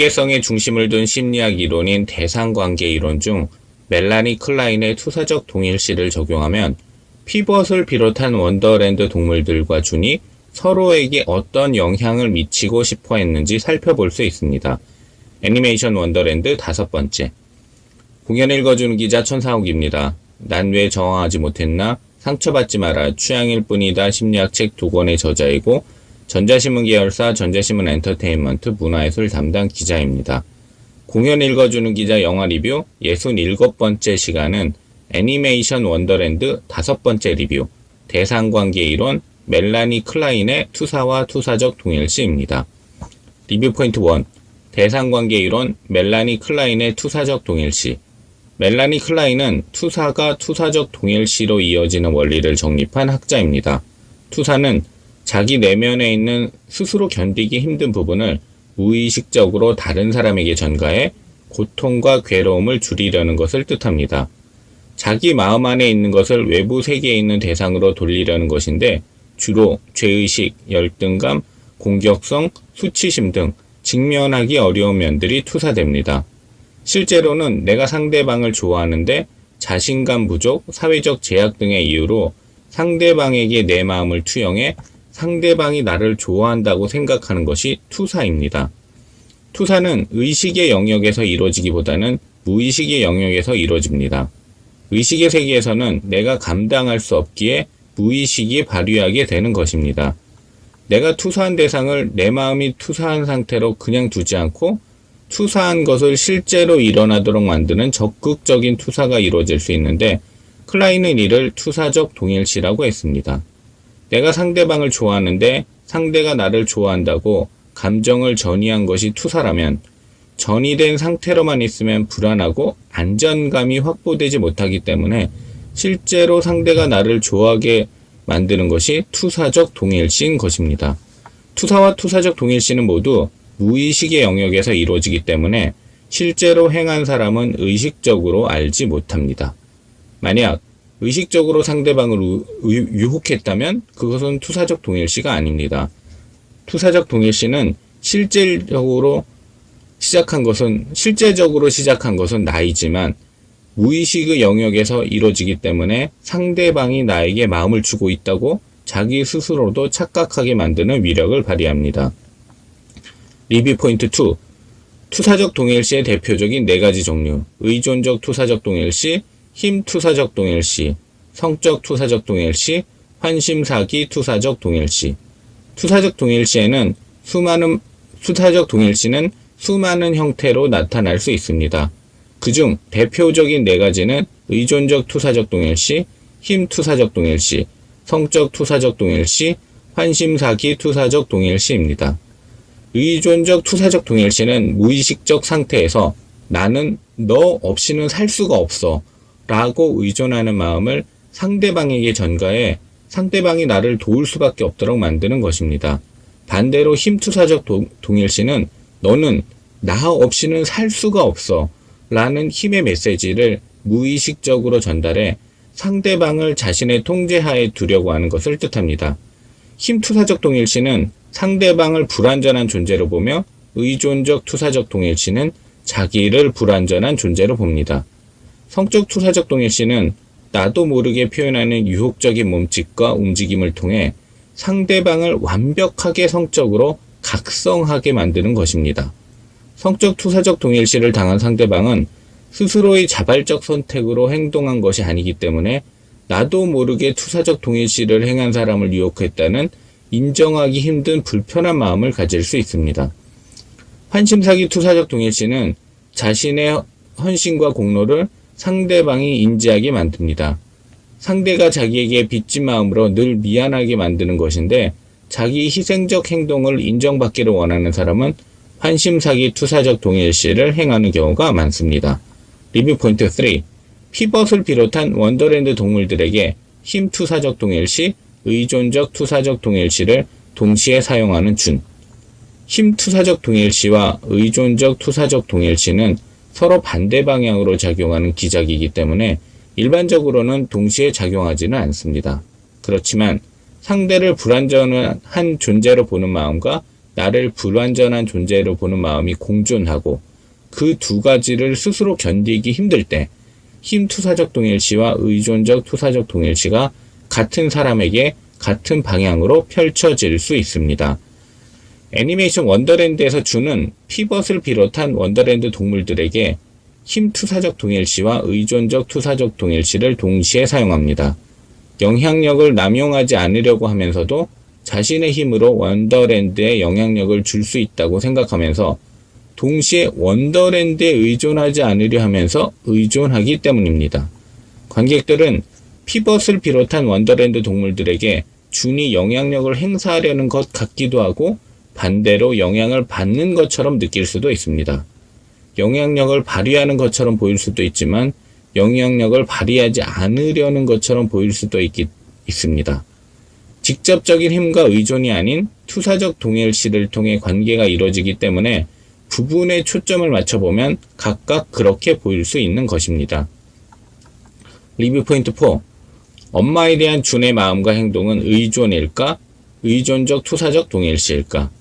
관계성의 중심을 둔 심리학 이론인 대상관계 이론 중 멜라니 클라인의 투사적 동일시를 적용하면 피벗을 비롯한 원더랜드 동물들과 준이 서로에게 어떤 영향을 미치고 싶어 했는지 살펴볼 수 있습니다. 애니메이션 원더랜드 5번째. 공연 읽어주는 기자 천사옥입니다. 난 왜 저항하지 못했나? 상처받지 마라. 취향일 뿐이다. 심리학 책 2권의 저자이고 전자신문 계열사 전자신문 엔터테인먼트 문화예술 담당 기자입니다. 공연 읽어주는 기자 영화 리뷰 67번째 시간은 애니메이션 원더랜드 5번째 리뷰 대상관계 이론 멜라니 클라인의 투사와 투사적 동일시입니다. 리뷰 포인트 1. 대상관계 이론 멜라니 클라인의 투사적 동일시. 멜라니 클라인은 투사가 투사적 동일시로 이어지는 원리를 정립한 학자입니다. 투사는 자기 내면에 있는 스스로 견디기 힘든 부분을 무의식적으로 다른 사람에게 전가해 고통과 괴로움을 줄이려는 것을 뜻합니다. 자기 마음 안에 있는 것을 외부 세계에 있는 대상으로 돌리려는 것인데 주로 죄의식, 열등감, 공격성, 수치심 등 직면하기 어려운 면들이 투사됩니다. 실제로는 내가 상대방을 좋아하는데 자신감 부족, 사회적 제약 등의 이유로 상대방에게 내 마음을 투영해 상대방이 나를 좋아한다고 생각하는 것이 투사입니다. 투사는 의식의 영역에서 이루어지기보다는 무의식의 영역에서 이루어집니다. 의식의 세계에서는 내가 감당할 수 없기에 무의식이 발휘하게 되는 것입니다. 내가 투사한 대상을 내 마음이 투사한 상태로 그냥 두지 않고 투사한 것을 실제로 일어나도록 만드는 적극적인 투사가 이루어질 수 있는데 클라인은 이를 투사적 동일시라고 했습니다. 내가 상대방을 좋아하는데 상대가 나를 좋아한다고 감정을 전이한 것이 투사라면 전이된 상태로만 있으면 불안하고 안전감이 확보되지 못하기 때문에 실제로 상대가 나를 좋아하게 만드는 것이 투사적 동일시인 것입니다. 투사와 투사적 동일시는 모두 무의식의 영역에서 이루어지기 때문에 실제로 행한 사람은 의식적으로 알지 못합니다. 만약 의식적으로 상대방을 유혹했다면 그것은 투사적 동일시가 아닙니다. 투사적 동일시는 실제적으로 시작한 것은 나이지만 무의식의 영역에서 이루어지기 때문에 상대방이 나에게 마음을 주고 있다고 자기 스스로도 착각하게 만드는 위력을 발휘합니다. 리뷰 포인트 2. 투사적 동일시의 대표적인 4가지 종류. 의존적 투사적 동일시, 힘 투사적 동일시, 성적 투사적 동일시, 환심사기 투사적 동일시. 투사적 동일시는 수많은 형태로 나타날 수 있습니다. 그중 대표적인 4가지는 의존적 투사적 동일시, 힘 투사적 동일시, 성적 투사적 동일시, 환심사기 투사적 동일시입니다. 의존적 투사적 동일시는 무의식적 상태에서 나는 너 없이는 살 수가 없어 라고 의존하는 마음을 상대방에게 전가해 상대방이 나를 도울 수밖에 없도록 만드는 것입니다. 반대로 힘투사적 동일시는 너는 나 없이는 살 수가 없어 라는 힘의 메시지를 무의식적으로 전달해 상대방을 자신의 통제하에 두려고 하는 것을 뜻합니다. 힘투사적 동일시는 상대방을 불완전한 존재로 보며 의존적 투사적 동일시는 자기를 불완전한 존재로 봅니다. 성적 투사적 동일시는 나도 모르게 표현하는 유혹적인 몸짓과 움직임을 통해 상대방을 완벽하게 성적으로 각성하게 만드는 것입니다. 성적 투사적 동일시를 당한 상대방은 스스로의 자발적 선택으로 행동한 것이 아니기 때문에 나도 모르게 투사적 동일시를 행한 사람을 유혹했다는 인정하기 힘든 불편한 마음을 가질 수 있습니다. 환심사기 투사적 동일시는 자신의 헌신과 공로를 상대방이 인지하게 만듭니다. 상대가 자기에게 빚진 마음으로 늘 미안하게 만드는 것인데 자기 희생적 행동을 인정받기를 원하는 사람은 환심사기 투사적 동일시를 행하는 경우가 많습니다. 리뷰 포인트 3. 피벗을 비롯한 원더랜드 동물들에게 힘 투사적 동일시, 의존적 투사적 동일시를 동시에 사용하는 준. 힘 투사적 동일시와 의존적 투사적 동일시는 서로 반대 방향으로 작용하는 기작이기 때문에 일반적으로는 동시에 작용하지는 않습니다. 그렇지만 상대를 불완전한 존재로 보는 마음과 나를 불완전한 존재로 보는 마음이 공존하고 그 두 가지를 스스로 견디기 힘들 때 힘투사적 동일시와 의존적 투사적 동일시가 같은 사람에게 같은 방향으로 펼쳐질 수 있습니다. 애니메이션 원더랜드에서 주는 피벗을 비롯한 원더랜드 동물들에게 힘투사적 동일시와 의존적 투사적 동일시를 동시에 사용합니다. 영향력을 남용하지 않으려고 하면서도 자신의 힘으로 원더랜드에 영향력을 줄 수 있다고 생각하면서 동시에 원더랜드에 의존하지 않으려 하면서 의존하기 때문입니다. 관객들은 피벗을 비롯한 원더랜드 동물들에게 준이 영향력을 행사하려는 것 같기도 하고 반대로 영향을 받는 것처럼 느낄 수도 있습니다. 영향력을 발휘하는 것처럼 보일 수도 있지만 영향력을 발휘하지 않으려는 것처럼 보일 수도 있습니다. 직접적인 힘과 의존이 아닌 투사적 동일시를 통해 관계가 이루어지기 때문에 부분에 초점을 맞춰보면 각각 그렇게 보일 수 있는 것입니다. 리뷰 포인트 4. 엄마에 대한 준의 마음과 행동은 의존일까? 의존적 투사적 동일시일까?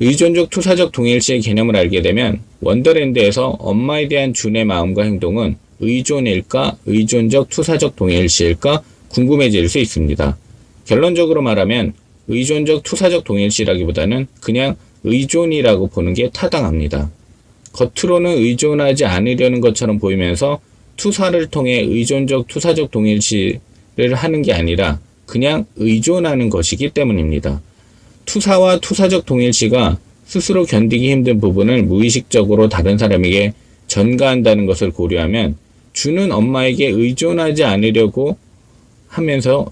의존적 투사적 동일시의 개념을 알게 되면 원더랜드에서 엄마에 대한 준의 마음과 행동은 의존일까? 의존적 투사적 동일시일까? 궁금해질 수 있습니다. 결론적으로 말하면 의존적 투사적 동일시라기보다는 그냥 의존이라고 보는 게 타당합니다. 겉으로는 의존하지 않으려는 것처럼 보이면서 투사를 통해 의존적 투사적 동일시를 하는 게 아니라 그냥 의존하는 것이기 때문입니다. 투사와 투사적 동일시가 스스로 견디기 힘든 부분을 무의식적으로 다른 사람에게 전가한다는 것을 고려하면 주는 엄마에게 의존하지 않으려고 하면서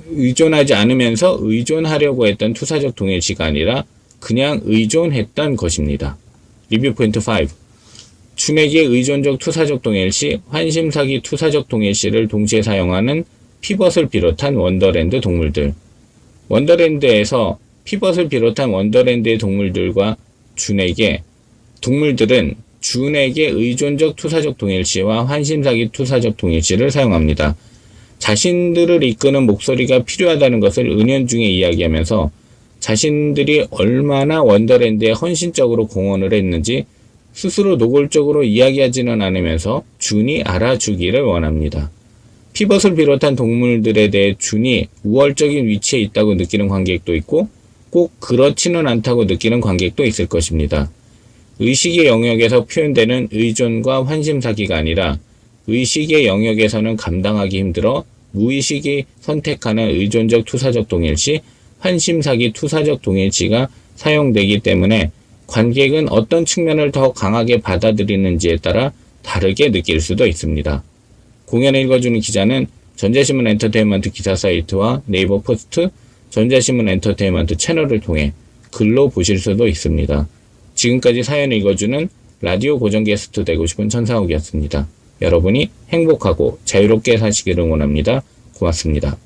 의존하지 않으면서 의존하려고 했던 투사적 동일시가 아니라 그냥 의존했던 것입니다. 리뷰 포인트 5. 준에게 의존적 투사적 동일시, 환심사기 투사적 동일시를 동시에 사용하는 피벗을 비롯한 원더랜드 동물들. 원더랜드에서 피벗을 비롯한 원더랜드의 동물들은 준에게 의존적 투사적 동일시와 환심사기 투사적 동일시를 사용합니다. 자신들을 이끄는 목소리가 필요하다는 것을 은연중에 이야기하면서 자신들이 얼마나 원더랜드에 헌신적으로 공헌을 했는지 스스로 노골적으로 이야기하지는 않으면서 준이 알아주기를 원합니다. 피벗을 비롯한 동물들에 대해 준이 우월적인 위치에 있다고 느끼는 관객도 있고 꼭 그렇지는 않다고 느끼는 관객도 있을 것입니다. 의식의 영역에서 표현되는 의존과 환심사기가 아니라 의식의 영역에서는 감당하기 힘들어 무의식이 선택하는 의존적 투사적 동일시, 환심사기 투사적 동일시가 사용되기 때문에 관객은 어떤 측면을 더 강하게 받아들이는지에 따라 다르게 느낄 수도 있습니다. 공연을 읽어주는 기자는 전자신문 엔터테인먼트 기사 사이트와 네이버 포스트, 전자신문 엔터테인먼트 채널을 통해 글로 보실 수도 있습니다. 지금까지 사연을 읽어주는 라디오 고정 게스트 되고 싶은 천상욱이었습니다. 여러분이 행복하고 자유롭게 사시기를 원합니다. 고맙습니다.